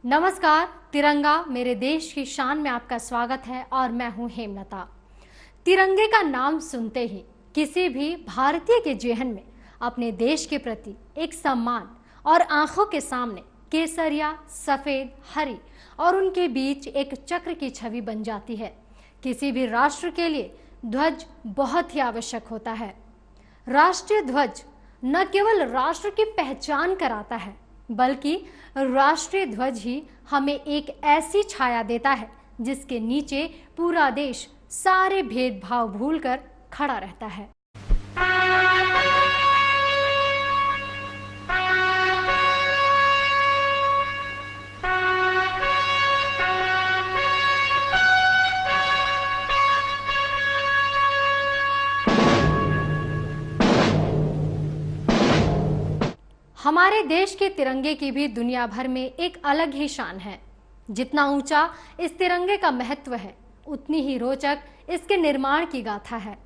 नमस्कार। तिरंगा मेरे देश की शान में आपका स्वागत है और मैं हूं हेमलता। तिरंगे का नाम सुनते ही किसी भी भारतीय के जेहन में अपने देश के प्रति एक सम्मान और आंखों के सामने केसरिया, सफेद, हरी और उनके बीच एक चक्र की छवि बन जाती है। किसी भी राष्ट्र के लिए ध्वज बहुत ही आवश्यक होता है। राष्ट्रीय ध्वज न केवल राष्ट्र की पहचान कराता है बल्कि राष्ट्रीय ध्वज ही हमें एक ऐसी छाया देता है जिसके नीचे पूरा देश सारे भेदभाव भूलकर खड़ा रहता है। हमारे देश के तिरंगे की भी दुनिया भर में एक अलग ही शान है। जितना ऊंचा इस तिरंगे का महत्व है, उतनी ही रोचक इसके निर्माण की गाथा है।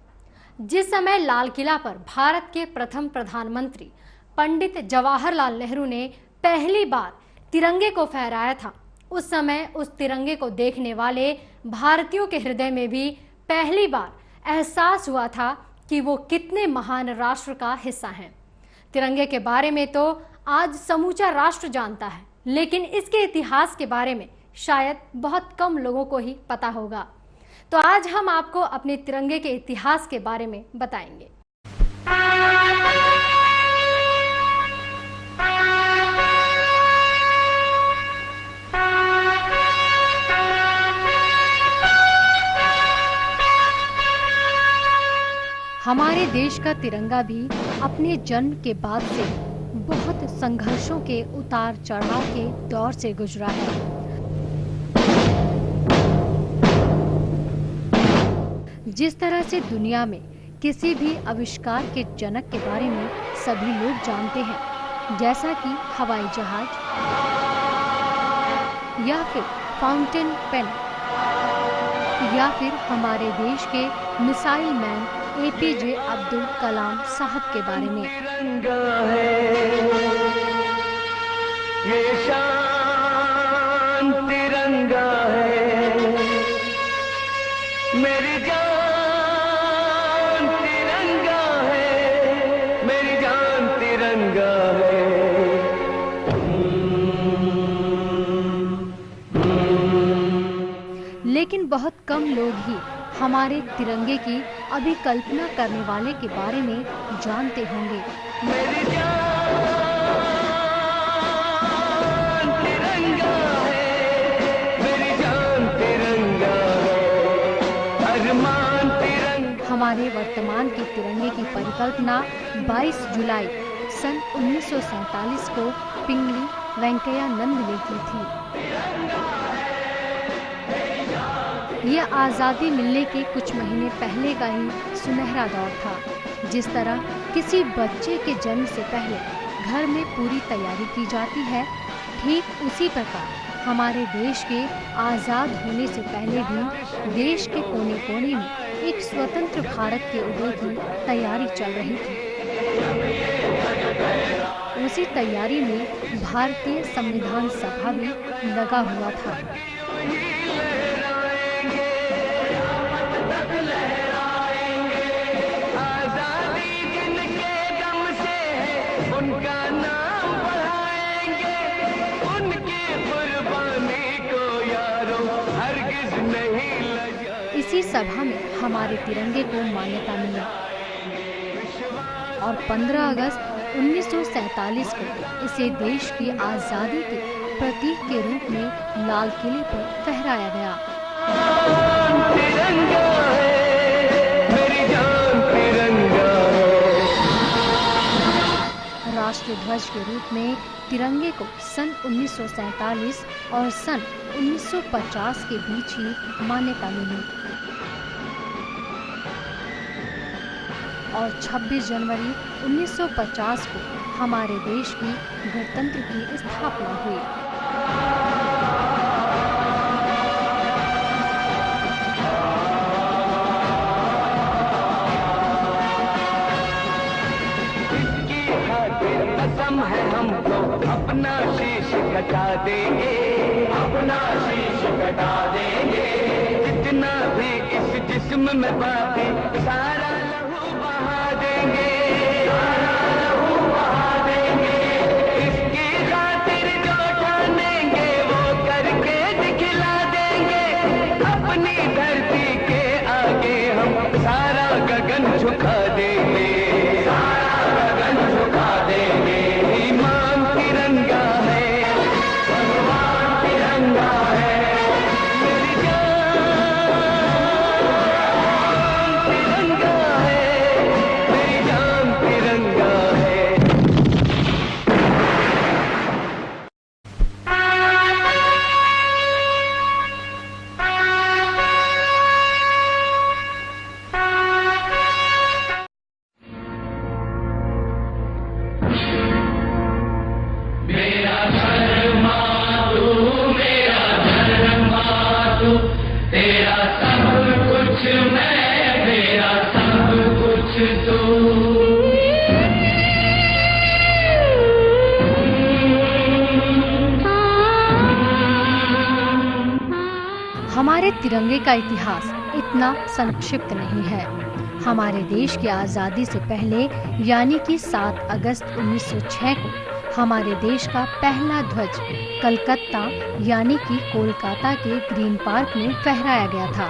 जिस समय लाल किला पर भारत के प्रथम प्रधानमंत्री पंडित जवाहरलाल नेहरू ने पहली बार तिरंगे को फहराया था, उस समय उस तिरंगे को देखने वाले भारतीयों के हृदय में भी पहली बार एहसास हुआ था कि वो कितने महान राष्ट्र का हिस्सा हैं। तिरंगे के बारे में तो आज समूचा राष्ट्र जानता है, लेकिन इसके इतिहास के बारे में शायद बहुत कम लोगों को ही पता होगा। तो आज हम आपको अपने तिरंगे के इतिहास के बारे में बताएंगे। हमारे देश का तिरंगा भी अपने जन्म के बाद से बहुत संघर्षों के उतार चढ़ाव के दौर से गुजरा है। जिस तरह से दुनिया में किसी भी आविष्कार के जनक के बारे में सभी लोग जानते हैं, जैसा कि हवाई जहाज या फिर फाउंटेन पेन या फिर हमारे देश के missile man APJ Abdul Kalam साहब के बारे में। तिरंगा है, ये शान तिरंगा है, मेरी जान तिरंगा है, मेरी जान तिरंगा है। लेकिन बहुत कम लोग ही हमारे तिरंगे की अभी कल्पना करने वाले के बारे में जानते होंगे। मेरी जान तिरंगा है, मेरी जान तिरंगा है, अरमान तिरंगा। हमारे वर्तमान के तिरंगे की परिकल्पना 22 जुलाई सन 1947 को पिंगली वेंकैया नंद ने की थी। यह आज़ादी मिलने के कुछ महीने पहले का ही सुनहरा दौर था। जिस तरह किसी बच्चे के जन्म से पहले घर में पूरी तैयारी की जाती है, ठीक उसी प्रकार हमारे देश के आज़ाद होने से पहले भी देश के कोने कोने में एक स्वतंत्र भारत के उदय की तैयारी चल रही थी। उसी तैयारी में भारतीय संविधान सभा भी लगा हुआ था। उनका नाम बढ़ाएंगे, उनकी कुर्बानी को यारों हरगिज नहीं लजाएंगे। इसी सभा में हमारे तिरंगे को मान्यता मिली और 15 अगस्त 1947 को इसे देश की आज़ादी के प्रतीक के रूप में लाल किले पर फहराया गया। तिरंगा है, मेरी जान तिरंगा है। राष्ट्रीय ध्वज के रूप में तिरंगे को सन 1947 और सन 1950 के बीच ही मान्यता मिली और 26 जनवरी 1950 को हमारे देश की गणतंत्र की स्थापना हुई। कसम दम है हमको अपना शीश कटा देंगे, अपना शीश कटा देंगे। जितना भी इस जिस्म में बाकी सारा लहू बहा देंगे, सारा लहू बहा देंगे। इसकी खातिर जो ठानेंगे वो करके दिखला देंगे। अपनी धरती के आगे हम सारा गगन झुका देंगे, सारा गगन झुका देंगे। ईमान तिरंगा है, भगवान तिरंगा है, मेरी जान तिरंगा है, मेरी जान तिरंगा है। मेरा धर्म तू, मेरा धर्म तू, तेरा सब कुछ मैं, मेरा सब कुछ तू। हमारे तिरंगे का इतिहास इतना संक्षिप्त नहीं है। हमारे देश की आज़ादी से पहले यानी कि 7 अगस्त 1906 को हमारे देश का पहला ध्वज कलकत्ता यानी कि कोलकाता के ग्रीन पार्क में फहराया गया था।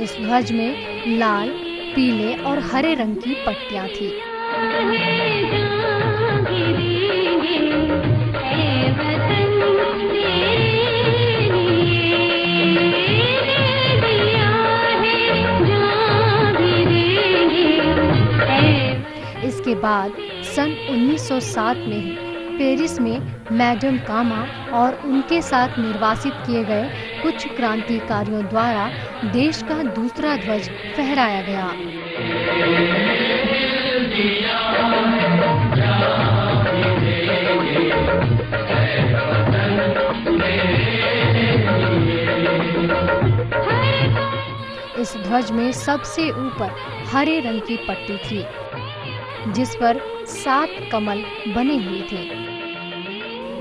इस ध्वज में लाल, पीले और हरे रंग की पट्टियां थी। इसके बाद सन 1907 में ही पेरिस में मैडम कामा और उनके साथ निर्वासित किए गए कुछ क्रांतिकारियों द्वारा देश का दूसरा ध्वज फहराया गया। इस ध्वज में सबसे ऊपर हरे रंग की पट्टी थी जिस पर 7 कमल बने हुए थे।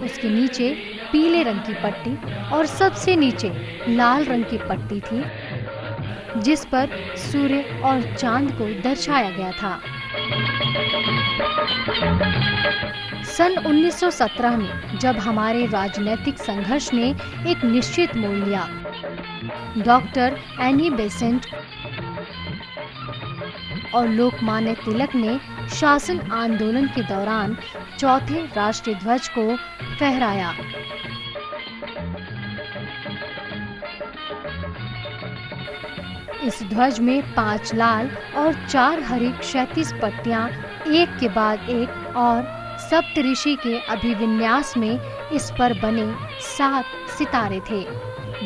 उसके नीचे पीले रंग की पट्टी और सबसे नीचे लाल रंग की पट्टी थी जिस पर सूर्य और चांद को दर्शाया गया था। सन 1917 में जब हमारे राजनीतिक संघर्ष ने एक निश्चित मोड़ लिया, डॉक्टर एनी बेसेंट और लोकमान्य तिलक ने शासन आंदोलन के दौरान चौथे राष्ट्रीय ध्वज को फहराया। इस ध्वज में 5 लाल और 4 हरी क्षैतिज पट्टियां एक के बाद एक और सप्तऋषि के अभिविन्यास में इस पर बने 7 सितारे थे।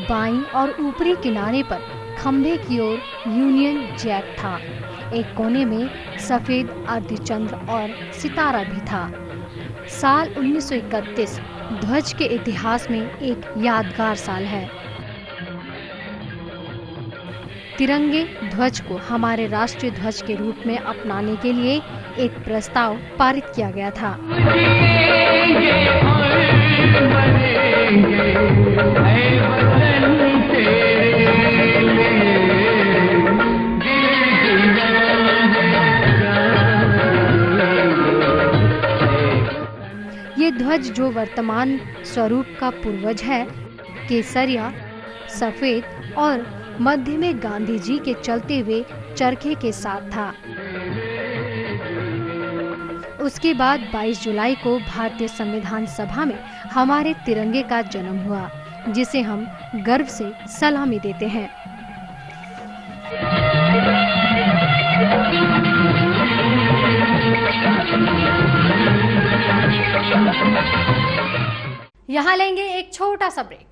बाईं और ऊपरी किनारे पर खंभे की ओर यूनियन जैक था। एक कोने में सफेद अर्धचंद्र और सितारा भी था। साल 1931 ध्वज के इतिहास में एक यादगार साल है। तिरंगे ध्वज को हमारे राष्ट्रीय ध्वज के रूप में अपनाने के लिए एक प्रस्ताव पारित किया गया था। ये ध्वज जो वर्तमान स्वरूप का पूर्वज है, केसरिया, सफेद और मध्य में गांधी जी के चलते हुए चरखे के साथ था। उसके बाद 22 जुलाई को भारतीय संविधान सभा में हमारे तिरंगे का जन्म हुआ, जिसे हम गर्व से सलामी देते हैं। यहाँ लेंगे एक छोटा सा ब्रेक।